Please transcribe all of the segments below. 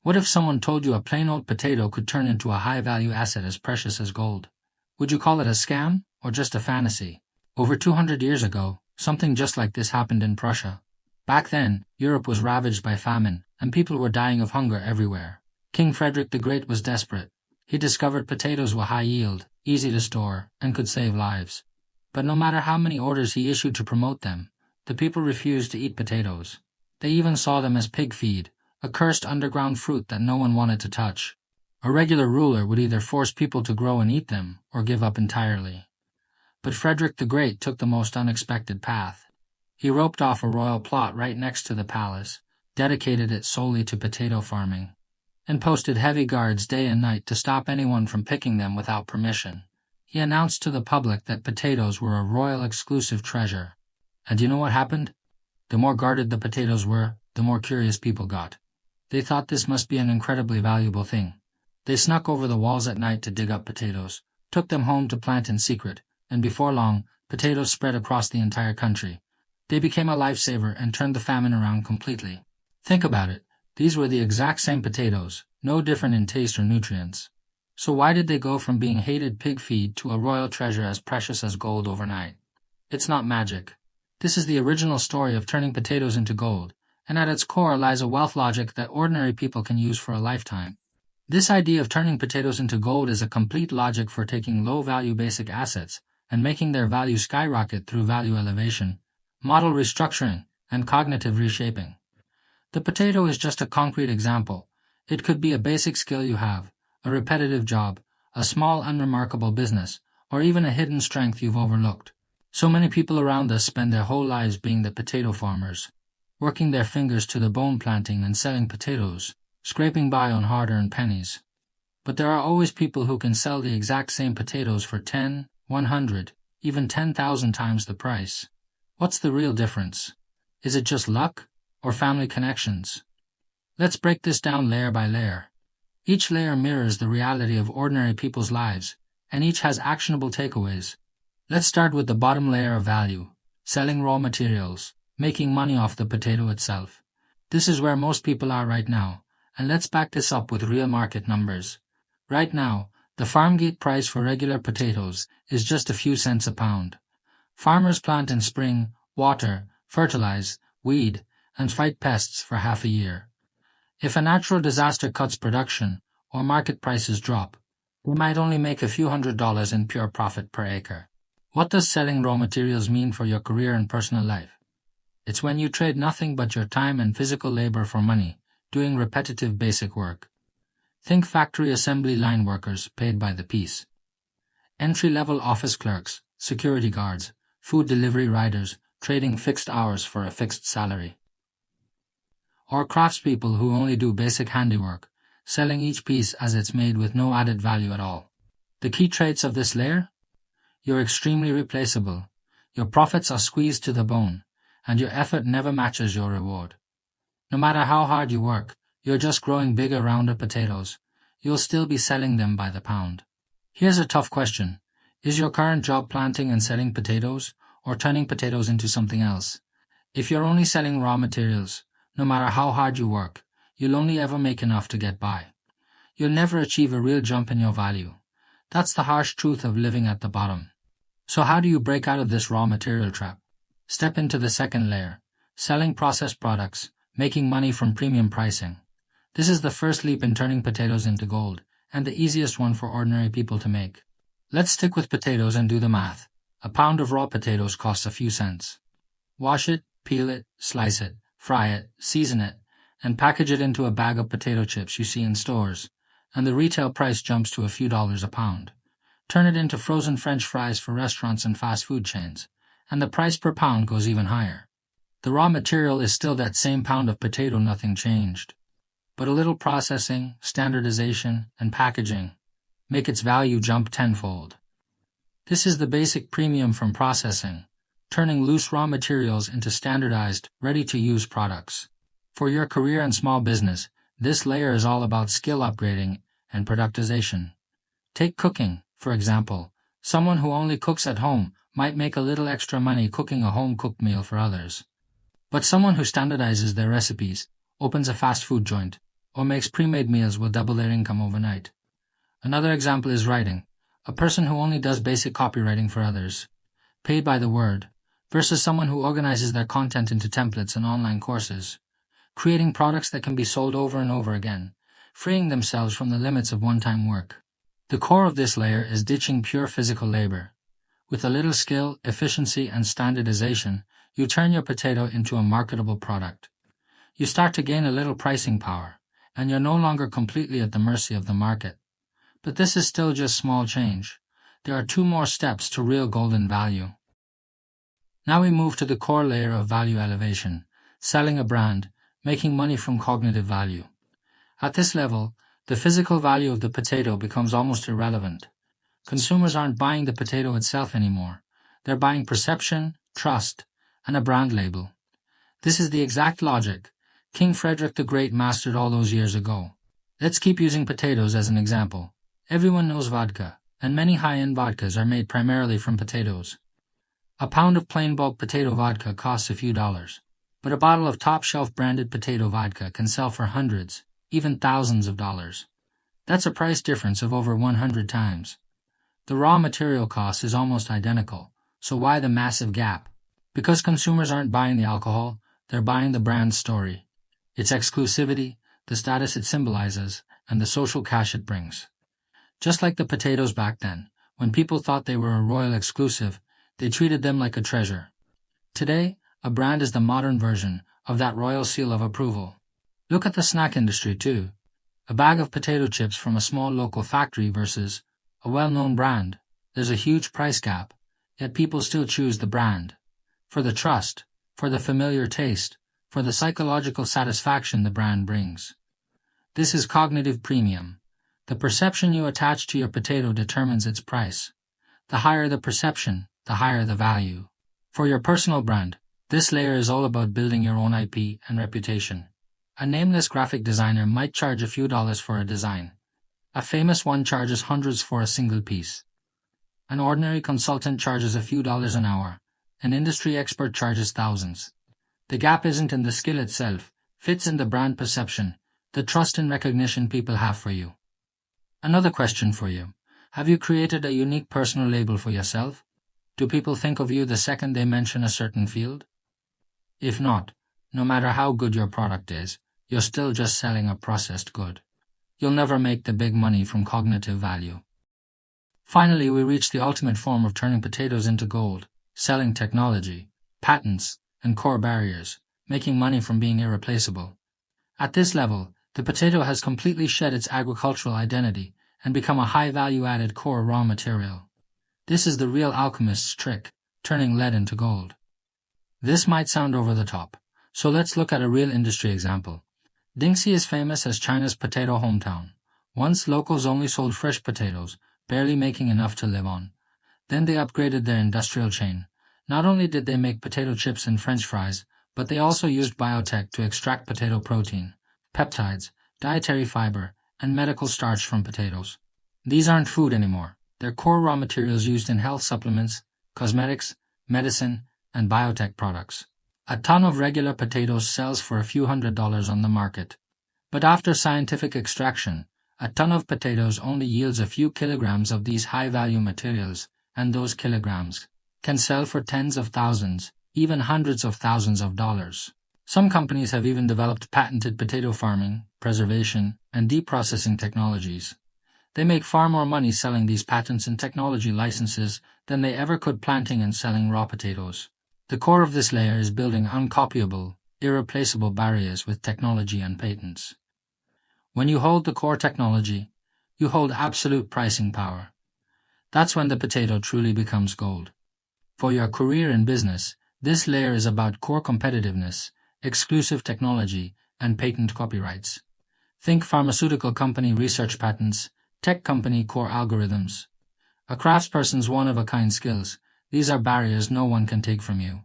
What if someone told you a plain old potato could turn into a high-value asset as precious as gold? Would you call it a scam, or just a fantasy? Over 200 years ago, something just like this happened in Prussia. Back then, Europe was ravaged by famine, and people were dying of hunger everywhere. King Frederick the Great was desperate. He discovered potatoes were high yield, easy to store, and could save lives. But no matter how many orders he issued to promote them, the people refused to eat potatoes. They even saw them as pig feed, a cursed underground fruit that no one wanted to touch. A regular ruler would either force people to grow and eat them, or give up entirely. But Frederick the Great took the most unexpected path. He roped off a royal plot right next to the palace, dedicated it solely to potato farming, and posted heavy guards day and night to stop anyone from picking them without permission. He announced to the public that potatoes were a royal exclusive treasure. And you know what happened? The more guarded the potatoes were, the more curious people got. They thought this must be an incredibly valuable thing. They snuck over the walls at night to dig up potatoes, took them home to plant in secret, and before long, potatoes spread across the entire country. They became a lifesaver and turned the famine around completely. Think about it. These were the exact same potatoes, no different in taste or nutrients. So why did they go from being hated pig feed to a royal treasure as precious as gold overnight? It's not magic. This is the original story of turning potatoes into gold, and at its core lies a wealth logic that ordinary people can use for a lifetime. This idea of turning potatoes into gold is a complete logic for taking low-value basic assets and making their value skyrocket through value elevation, model restructuring, and cognitive reshaping. The potato is just a concrete example. It could be a basic skill you have, a repetitive job, a small unremarkable business, or even a hidden strength you've overlooked. So many people around us spend their whole lives being the potato farmers, working their fingers to the bone planting and selling potatoes, scraping by on hard-earned pennies. But there are always people who can sell the exact same potatoes for 10, 100, even 10,000 times the price. What's the real difference? Is it just luck, or family connections? Let's break this down layer by layer. Each layer mirrors the reality of ordinary people's lives, and each has actionable takeaways. Let's start with the bottom layer of value, selling raw materials, making money off the potato itself. This is where most people are right now, and let's back this up with real market numbers. Right now, the farm gate price for regular potatoes is just a few cents a pound. Farmers plant in spring, water, fertilize, weed, and fight pests for half a year. If a natural disaster cuts production, or market prices drop, they might only make a few $100s in pure profit per acre. What does selling raw materials mean for your career and personal life? It's when you trade nothing but your time and physical labor for money, doing repetitive basic work. Think factory assembly line workers paid by the piece. Entry-level office clerks, security guards, food delivery riders trading fixed hours for a fixed salary. Or craftspeople who only do basic handiwork, selling each piece as it's made with no added value at all. The key traits of this layer? You're extremely replaceable, your profits are squeezed to the bone, and your effort never matches your reward. No matter how hard you work, you're just growing bigger rounder potatoes. You'll still be selling them by the pound. Here's a tough question. Is your current job planting and selling potatoes, or turning potatoes into something else? If you're only selling raw materials, no matter how hard you work, you'll only ever make enough to get by. You'll never achieve a real jump in your value. That's the harsh truth of living at the bottom. So how do you break out of this raw material trap? Step into the second layer, selling processed products, making money from premium pricing. This is the first leap in turning potatoes into gold, and the easiest one for ordinary people to make. Let's stick with potatoes and do the math. A pound of raw potatoes costs a few cents. Wash it, peel it, slice it, fry it, season it, and package it into a bag of potato chips you see in stores, and the retail price jumps to a few dollars a pound. Turn it into frozen French fries for restaurants and fast food chains, and the price per pound goes even higher. The raw material is still that same pound of potato, nothing changed. But a little processing, standardization, and packaging make its value jump tenfold. This is the basic premium from processing, turning loose raw materials into standardized, ready-to-use products. For your career and small business, this layer is all about skill upgrading and productization. Take cooking, for example. Someone who only cooks at home might make a little extra money cooking a home-cooked meal for others. But someone who standardizes their recipes, opens a fast food joint, or makes pre-made meals will double their income overnight. Another example is writing. A person who only does basic copywriting for others, paid by the word, versus someone who organizes their content into templates and online courses, creating products that can be sold over and over again, freeing themselves from the limits of one-time work. The core of this layer is ditching pure physical labor. With a little skill, efficiency, and standardization, you turn your potato into a marketable product. You start to gain a little pricing power, and you're no longer completely at the mercy of the market. But this is still just small change. There are 2 more steps to real golden value. Now we move to the core layer of value elevation, selling a brand, making money from cognitive value. At this level, the physical value of the potato becomes almost irrelevant. Consumers aren't buying the potato itself anymore. They're buying perception, trust, and a brand label. This is the exact logic King Frederick the Great mastered all those years ago. Let's keep using potatoes as an example. Everyone knows vodka, and many high-end vodkas are made primarily from potatoes. A pound of plain bulk potato vodka costs a few dollars, but a bottle of top-shelf branded potato vodka can sell for hundreds, even thousands of dollars. That's a price difference of over 100 times. The raw material cost is almost identical, so why the massive gap? Because consumers aren't buying the alcohol, they're buying the brand story. Its exclusivity, the status it symbolizes, and the social cash it brings. Just like the potatoes back then, when people thought they were a royal exclusive, they treated them like a treasure. Today, a brand is the modern version of that royal seal of approval. Look at the snack industry too. A bag of potato chips from a small local factory versus a well-known brand. There's a huge price gap, yet people still choose the brand. For the trust, for the familiar taste, for the psychological satisfaction the brand brings. This is cognitive premium. The perception you attach to your potato determines its price. The higher the perception, the higher the value. For your personal brand, this layer is all about building your own IP and reputation. A nameless graphic designer might charge a few dollars for a design. A famous one charges hundreds for a single piece. An ordinary consultant charges a few dollars an hour. An industry expert charges thousands. The gap isn't in the skill itself, fits in the brand perception, the trust and recognition people have for you. Another question for you. Have you created a unique personal label for yourself? Do people think of you the second they mention a certain field? If not, no matter how good your product is, you're still just selling a processed good. You'll never make the big money from cognitive value. Finally, we reach the ultimate form of turning potatoes into gold, selling technology, patents, and core barriers, making money from being irreplaceable. At this level, the potato has completely shed its agricultural identity and become a high value-added core raw material. This is the real alchemist's trick, turning lead into gold. This might sound over the top, so let's look at a real industry example. Dingxi is famous as China's potato hometown. Once locals only sold fresh potatoes, barely making enough to live on. Then they upgraded their industrial chain. Not only did they make potato chips and French fries, but they also used biotech to extract potato protein, peptides, dietary fiber, and medical starch from potatoes. These aren't food anymore. They're core raw materials used in health supplements, cosmetics, medicine, and biotech products. A ton of regular potatoes sells for a few $100s on the market. But after scientific extraction, a ton of potatoes only yields a few kilograms of these high-value materials, and those kilograms can sell for tens of thousands, even hundreds of thousands of dollars. Some companies have even developed patented potato farming, preservation, and deep processing technologies. They make far more money selling these patents and technology licenses than they ever could planting and selling raw potatoes. The core of this layer is building uncopyable, irreplaceable barriers with technology and patents. When you hold the core technology, you hold absolute pricing power. That's when the potato truly becomes gold. For your career in business, this layer is about core competitiveness, exclusive technology, and patent copyrights. Think pharmaceutical company research patents, tech company core algorithms. A craftsperson's one-of-a-kind skills. These are barriers no one can take from you.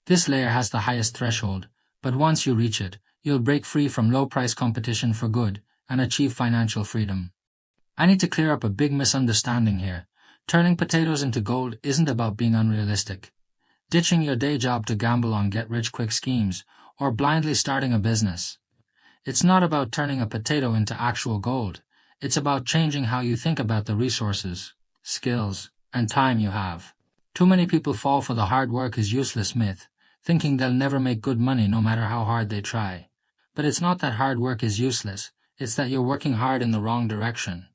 This layer has the highest threshold, but once you reach it, you'll break free from low-price competition for good and achieve financial freedom. I need to clear up a big misunderstanding here. Turning potatoes into gold isn't about being unrealistic. Ditching your day job to gamble on get-rich-quick schemes, or blindly starting a business. It's not about turning a potato into actual gold. It's about changing how you think about the resources, skills, and time you have. Too many people fall for the hard work is useless myth, thinking they'll never make good money no matter how hard they try. But it's not that hard work is useless, it's that you're working hard in the wrong direction.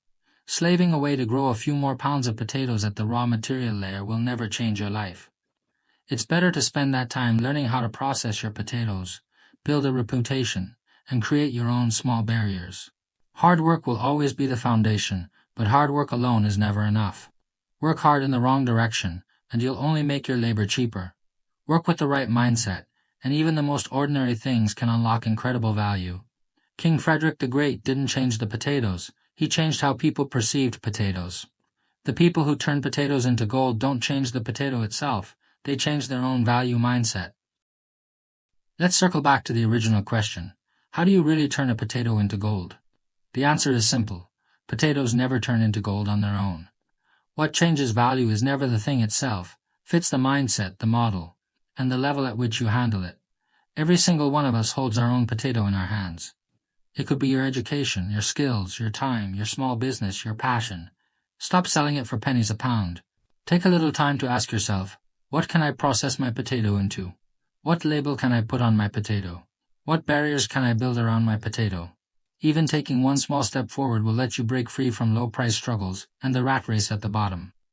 Slaving away to grow a few more pounds of potatoes at the raw material layer will never change your life. It's better to spend that time learning how to process your potatoes, build a reputation, and create your own small barriers. Hard work will always be the foundation, but hard work alone is never enough. Work hard in the wrong direction, and you'll only make your labor cheaper. Work with the right mindset, and even the most ordinary things can unlock incredible value. King Frederick the Great didn't change the potatoes, he changed how people perceived potatoes. The people who turn potatoes into gold don't change the potato itself, they change their own value mindset. Let's circle back to the original question. How do you really turn a potato into gold? The answer is simple. Potatoes never turn into gold on their own. What changes value is never the thing itself, it's the mindset, the model, and the level at which you handle it. Every single one of us holds our own potato in our hands. It could be your education, your skills, your time, your small business, your passion. Stop selling it for pennies a pound. Take a little time to ask yourself, what can I process my potato into? What label can I put on my potato? What barriers can I build around my potato? Even taking one small step forward will let you break free from low-price struggles and the rat race at the bottom.